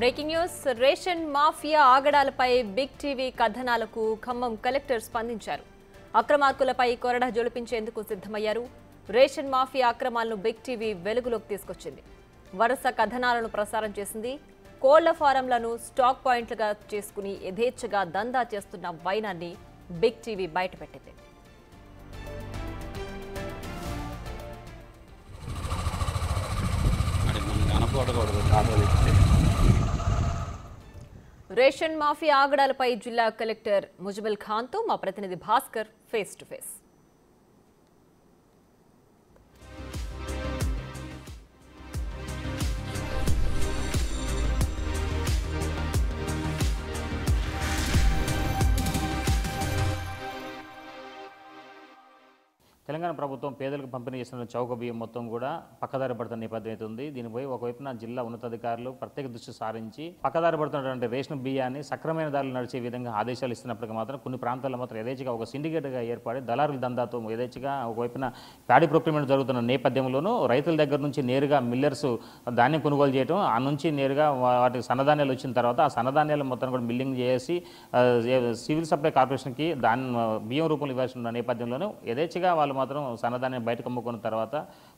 Breaking news ration mafia ఆగడాలపై big TV కథనాలకు Khammam collector స్పందించారు. అక్రమార్కులపై కొరడా జొలిపించేందుకు సిద్ధమయ్యారు. రేషన్ మాఫియా అక్రమాలను బిగ్ టీవీ వెలుగులోకి తీసుకొచ్చింది. వరుస కథనాలను ప్రసారం చేసింది. కోళ్ల ఫారంలను స్టాక్ పాయింట్లుగా చేసుకుని యథేచ్ఛగా దందా చేస్తున్న వైనాన్ని బిగ్ టీవీ బయటపెట్టింది. రేషన్ మాఫియా ఆగడాలపై జిల్లా కలెక్టర్ ముజబిల్ ఖాన్తో మా ప్రతినిధి Bhaskar face to face. Telangana ప్రభుత్వం పేదలకు పంపిణీ చేస్తున్న చౌక బియ్యం మొత్తం కూడా పక్కదారి పడుతున్న నేపథ్యం అయితే ఉంది. దీనిపై ఒకవైపున జిల్లా ఉన్నతాధికారులు ప్రత్యేక దృష్టి సారించి పక్కదారి పడుతున్నటువంటి రేషన్ బియ్యాన్ని సక్రమైన దారులు నడిచే విధంగా ఆదేశాలు ఇస్తున్నప్పటికీ మాత్రం కొన్ని ప్రాంతాల్లో మాత్రం యథేచ్ఛగా ఒక సిండికేట్గా ఏర్పడి దళారుల దందాతో యథేచ్ఛగా ఒకవైపున ప్యాడీ ప్రొక్యూర్మెంట్ జరుగుతున్న నేపథ్యంలోనూ రైతుల దగ్గర నుంచి నేరుగా మిల్లర్స్ ధాన్యం కొనుగోలు చేయడం, ఆ నుంచి నేరుగా వాటికి సన్నధాన్యాలు వచ్చిన తర్వాత ఆ సన్నధాన్యాలు మొత్తం కూడా మిల్లింగ్ చేసి సివిల్ సప్లై కార్పొరేషన్కి బియ్యం రూపంలో ఇవ్వాల్సిన నేపథ్యంలోనూ యథేచ్ఛగా వాళ్ళు మాత్రం సన్నధాన్యం బయటకు అమ్ముకున్న తర్వాత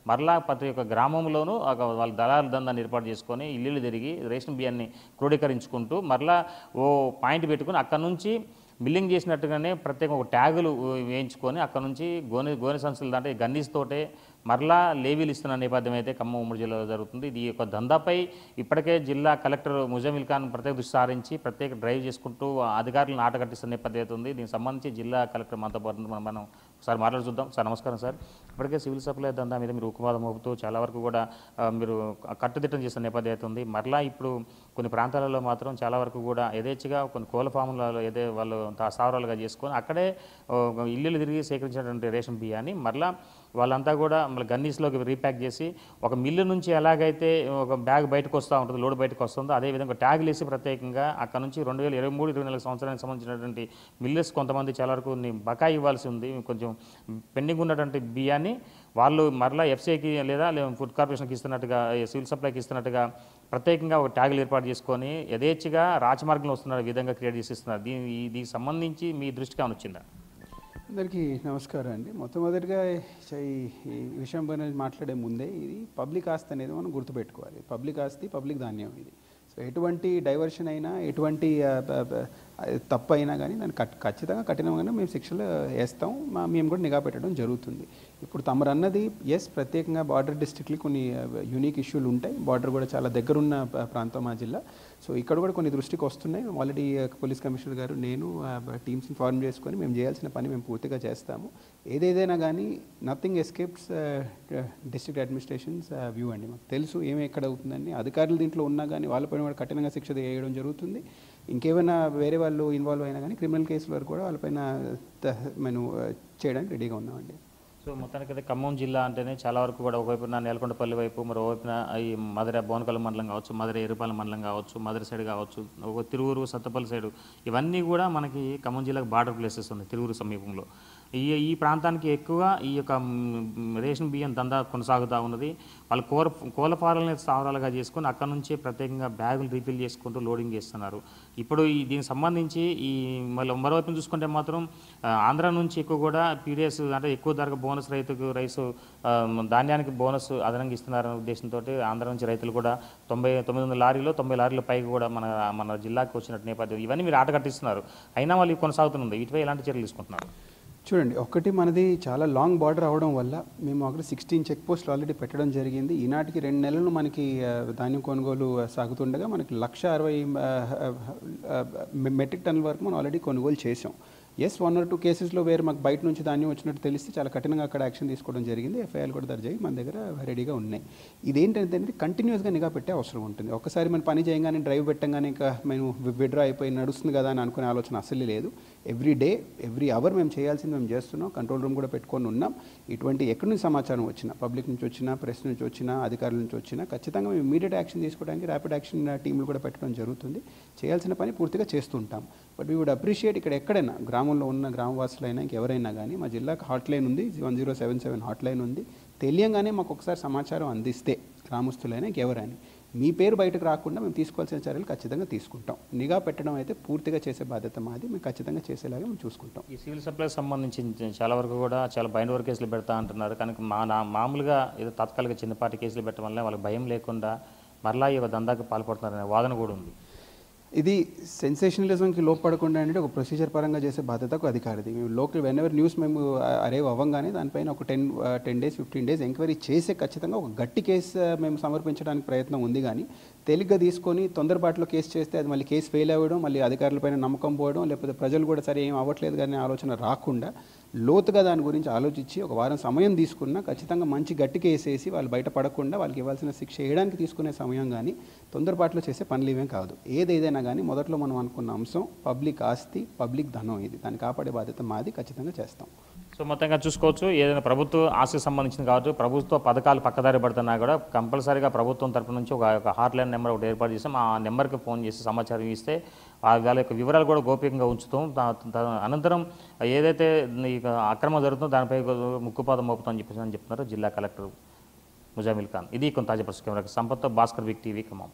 మరలా ప్రతి ఒక్క గ్రామంలోనూ వాళ్ళ దళారుల దందాన్ని ఏర్పాటు చేసుకొని ఇల్లు తిరిగి రేషన్ బియ్యాన్ని క్రోడీకరించుకుంటూ మరలా ఓ పాయింట్ పెట్టుకుని అక్కడ నుంచి మిల్లింగ్ చేసినట్టుగానే ప్రత్యేక ఒక ట్యాగులు వేయించుకొని అక్కడ నుంచి గోనె సంస్థలు దాంట్లో గన్నీస్ తోటే మరలా లేవీలు ఇస్తున్న నేపథ్యం అయితే ఖమ్మం ఉమ్మడి జిల్లాలో జరుగుతుంది. ఈ యొక్క దందాపై ఇప్పటికే జిల్లా కలెక్టర్ ముజమిల్ ఖాన్ ప్రత్యేక దృష్టి సారించి ప్రత్యేక డ్రైవ్ చేసుకుంటూ అధికారులను ఆటగట్టిస్తున్న నేపథ్యం అయితే ఉంది. దీనికి సంబంధించి జిల్లా కలెక్టర్ మనతో పాటు మనం ఒకసారి మాట్లాడి చూద్దాం. సార్ నమస్కారం సార్. ఇప్పటికే సివిల్ సప్లై దందా మీద మీరు ఉక్కువాదం మోపుతూ చాలా వరకు కూడా మీరు కట్టుదిట్టం చేస్తున్న నేపథ్యం అయితే ఉంది. మరలా ఇప్పుడు కొన్ని ప్రాంతాలలో మాత్రం చాలా వరకు కూడా యథేచ్ఛగా కొన్ని కోళ్ళ ఫాములలో ఏదే వాళ్ళు స్థావరాలుగా చేసుకొని అక్కడే ఇల్లు తిరిగి సేకరించినటువంటి రేషన్ బియ్యాన్ని మరలా వాళ్ళంతా కూడా మళ్ళీ గన్నీస్లోకి రీప్యాక్ చేసి ఒక మిల్లు నుంచి ఎలాగైతే ఒక బ్యాగ్ బయటకు వస్తూ ఉంటుంది, లోడ్ బయటకు వస్తుందో అదేవిధంగా ట్యాగులు వేసి ప్రత్యేకంగా అక్కడ నుంచి 2023-24 సంవత్సరానికి సంబంధించినటువంటి మిల్లర్స్ కొంతమంది చాలా వరకు బకాయి ఇవ్వాల్సి ఉంది. కొంచెం పెండింగ్ ఉన్నటువంటి బియ్యాన్ని వాళ్ళు మరలా ఎఫ్సీఐకి లేదా ఫుడ్ కార్పొరేషన్కి ఇస్తున్నట్టుగా సివిల్ సప్లైకి ఇస్తున్నట్టుగా ప్రత్యేకంగా ఒక ట్యాగులు ఏర్పాటు చేసుకొని యథేచ్ఛగా రాజమార్గంలో వస్తున్న విధంగా క్రియేట్ చేసి ఇస్తున్నారు. దీనికి సంబంధించి మీ దృష్టికి ఏమైనా వచ్చిందా? అందరికీ నమస్కారం అండి. మొట్టమొదటిగా ఈ విషయం పైన మాట్లాడే ముందే ఇది పబ్లిక్ ఆస్తి అనేది మనం గుర్తుపెట్టుకోవాలి. పబ్లిక్ ఆస్తి, పబ్లిక్ ధాన్యం ఇది. సో ఎటువంటి డైవర్షన్ అయినా, ఎటువంటి తప్పు అయినా కానీ దాన్ని ఖచ్చితంగా కఠినంగానే మేము శిక్షలు వేస్తాం. మేము కూడా నిఘా పెట్టడం జరుగుతుంది. ఇప్పుడు తమరు అన్నది ప్రత్యేకంగా బార్డర్ డిస్ట్రిక్ట్కి కొన్ని యూనిక్ ఇష్యూలు ఉంటాయి. బార్డర్ కూడా చాలా దగ్గరున్న ప్రాంతం మా జిల్లా. సో ఇక్కడ కూడా కొన్ని దృష్టికి వస్తున్నాయి. ఆల్రెడీ పోలీస్ కమిషనర్ గారు, నేను టీమ్స్ని ఫార్మ్ చేసుకొని మేము చేయాల్సిన పని మేము పూర్తిగా చేస్తాము. ఏదేదైనా కానీ nothing escapes district administrations view అండి. మాకు తెలుసు ఏమి ఎక్కడ అవుతుందని. అధికారులు దీంట్లో ఉన్నా కానీ వాళ్ళపైన కూడా కఠినంగా శిక్ష వేయడం జరుగుతుంది. ఇంకేమైనా వేరే వాళ్ళు ఇన్వాల్వ్ అయినా కానీ క్రిమినల్ కేసుల వరకు కూడా వాళ్ళపైన మేము చేయడానికి రెడీగా ఉన్నామండి. సో మొత్తానికైతే ఖమ్మం జిల్లా అంటేనే చాలా వరకు కూడా ఒకవైపున నేలకొండపల్లి వైపు, మరోవైపున ఈ మధుర బోనకల్ మండలం కావచ్చు, మధుర ఎరుపాల మండలం కావచ్చు, మధుర సైడ్ కావచ్చు, ఒక తిరువురు సత్తపల్లి సైడు, ఇవన్నీ కూడా మనకి ఖమ్మం జిల్లాకు బార్డర్ ప్లేసెస్ ఉన్నాయి తిరువురు సమీపంలో. ఈ ప్రాంతానికి ఎక్కువ ఈ యొక్క రేషన్ బియ్యం దందా కొనసాగుతూ ఉన్నది. వాళ్ళు కోళ్ళ ఫారాలని స్థావరాలుగా చేసుకొని అక్కడ నుంచి ప్రత్యేకంగా బ్యాగులు రీఫిల్ చేసుకుంటూ లోడింగ్ చేస్తున్నారు. ఇప్పుడు దీనికి సంబంధించి మరోవైపు చూసుకుంటే మాత్రం ఆంధ్ర నుంచి ఎక్కువ కూడా పీడిఎస్ అంటే ఎక్కువ ధరకు బోనస్ రైసు ధాన్యానికి బోనస్ అదనంగా ఇస్తున్నారనే ఉద్దేశంతో ఆంధ్ర నుంచి రైతులు కూడా 900 లారీలో 90 లారీల పైకి కూడా మన జిల్లాకి వచ్చినట్టు నేపథ్యం. ఇవన్నీ మీరు ఆట కట్టిస్తున్నారు, అయినా వాళ్ళు కొనసాగుతుంది. వీటిపై ఎలాంటి చర్యలు తీసుకుంటున్నారు? చూడండి, ఒకటి మనది చాలా లాంగ్ బార్డర్ అవడం వల్ల మేము అక్కడ 16 చెక్ పోస్టులు ఆల్రెడీ పెట్టడం జరిగింది. ఈనాటికి 2 నెలలు మనకి ధాన్యం కొనుగోలు సాగుతుండగా మనకి 160 మెట్రిక్ టన్నుల వరకు మనం ఆల్రెడీ కొనుగోలు చేసాం. 1 or 2 కేసెస్లో వేరే మాకు బయట నుంచి ధాన్యం వచ్చినట్టు తెలిస్తే చాలా కఠినంగా అక్కడ యాక్షన్ తీసుకోవడం జరిగింది. ఎఫ్ఐఆర్ కూడా దర్జాయి మన దగ్గర రెడీగా ఉన్నాయి. ఇదేంటంటే కంటిన్యూస్గా నిఘా పెట్టే అవసరం ఉంటుంది. ఒక్కసారి మనం పని చేయగానే డ్రైవ్ పెట్టంగానే ఇంకా మేము విత్డ్రా అయిపోయి నడుస్తుంది కదా అని అనుకునే ఆలోచన అసలు లేదు. ఎవ్రీ డే, ఎవ్రీ అవర్ మేము చేయాల్సింది మేము చేస్తున్నాం. కంట్రోల్ రూమ్ కూడా పెట్టుకొని ఉన్నాం. ఇటువంటి ఎక్కడి నుంచి సమాచారం వచ్చినా, పబ్లిక్ నుంచి వచ్చినా, ప్రెస్ నుంచి వచ్చినా, అధికారుల నుంచి వచ్చినా ఖచ్చితంగా మేము ఇమీడియట్ యాక్షన్ తీసుకోవడానికి ర్యాపిడ్ యాక్షన్ టీంలు కూడా పెట్టడం జరుగుతుంది. చేయాల్సిన పని పూర్తిగా చేస్తుంటాం. బట్ వీ వుడ్ అప్రిషియేట్ ఇక్కడ ఎక్కడైనా గ్రామంలో ఉన్న గ్రామవాసులైనా ఇంకెవరైనా కానీ మా జిల్లాకు హాట్లైన్ ఉంది, 1077 హాట్లైన్ ఉంది. తెలియంగానే మాకు ఒకసారి సమాచారం అందిస్తే గ్రామస్తులైనా ఇంకెవరైనా మీ పేరు బయటకు రాకుండా మేము తీసుకోవాల్సిన చర్యలు ఖచ్చితంగా తీసుకుంటాం. నిఘా పెట్టడం అయితే పూర్తిగా చేసే బాధ్యత మాది, మేము ఖచ్చితంగా చేసేలాగా మేము చూసుకుంటాం. ఈ సివిల్ సప్లైకి సంబంధించి చాలా వరకు కూడా చాలా బైండ్ కేసులు పెడతా అంటున్నారు. కానీ మామూలుగా ఏదో తాత్కాలిక చిన్నపాటి కేసులు పెట్టడం వల్ల వాళ్ళకి భయం లేకుండా మరలా ఈ దందాకు పాల్పడుతున్నారనే వాదన కూడా ఉంది. ఇది సెన్సేషనలిజంకి లోపడకుండా అంటే ఒక ప్రొసీజర్ పరంగా చేసే బాధ్యతకు అధికారిది. మేము లోకల్ వెన్ఎవర్ న్యూస్ మేము అరైవ్ అవ్వగానే దానిపైన ఒక 10 days 15 days ఎంక్వైరీ చేసే ఖచ్చితంగా ఒక గట్టి కేసు మేము సమర్పించడానికి ప్రయత్నం ఉంది. కానీ తేలిగ్గా తీసుకొని తొందరపాటులో కేసు చేస్తే అది మళ్ళీ కేసు ఫెయిల్ అవ్వడం, మళ్ళీ అధికారులపైన నమ్మకం పోవడం, లేకపోతే ప్రజలు కూడా సరే ఏం అవ్వట్లేదు కానీ ఆలోచన రాకుండా లోతుగా దాని గురించి ఆలోచించి ఒక వారం సమయం తీసుకున్నా ఖచ్చితంగా మంచి గట్టి కేసు వేసి వాళ్ళు బయటపడకుండా వాళ్ళకి ఇవ్వాల్సిన శిక్ష వేయడానికి తీసుకునే సమయం కానీ తొందరపాటులో చేసే పనులు ఇవేం కాదు. ఏదైనా కానీ మొదట్లో మనం అనుకున్న అంశం పబ్లిక్ ఆస్తి, పబ్లిక్ ధనం, ఇది దాన్ని కాపాడే బాధ్యత మాది, ఖచ్చితంగా చేస్తాం. సో మొత్తంగా చూసుకోవచ్చు, ఏదైనా ప్రభుత్వ ఆస్తికి సంబంధించింది కాబట్టి ప్రభుత్వ పథకాలు పక్కదారి పడుతున్నా కూడా కంపల్సరీగా ప్రభుత్వం తరపు నుంచి ఒక హాట్లైన్ నెంబర్ ఒకటి ఏర్పాటు చేస్తాం. ఆ నెంబర్కి ఫోన్ చేసి సమాచారం ఇస్తే వాళ్ళ యొక్క వివరాలు కూడా గోప్యంగా ఉంచుతాం. అనంతరం ఏదైతే అక్రమం జరుగుతుందో దానిపై ముక్కుపాదం మోపుతామని చెప్తున్నారు జిల్లా కలెక్టర్ ముజామిల్ ఖాన్. ఇది కొంత తాజా పరిస్థితి. కెమెరాకి సంపత్తో భాస్కర్, బిగ్ టీవీ ఖమ్మం.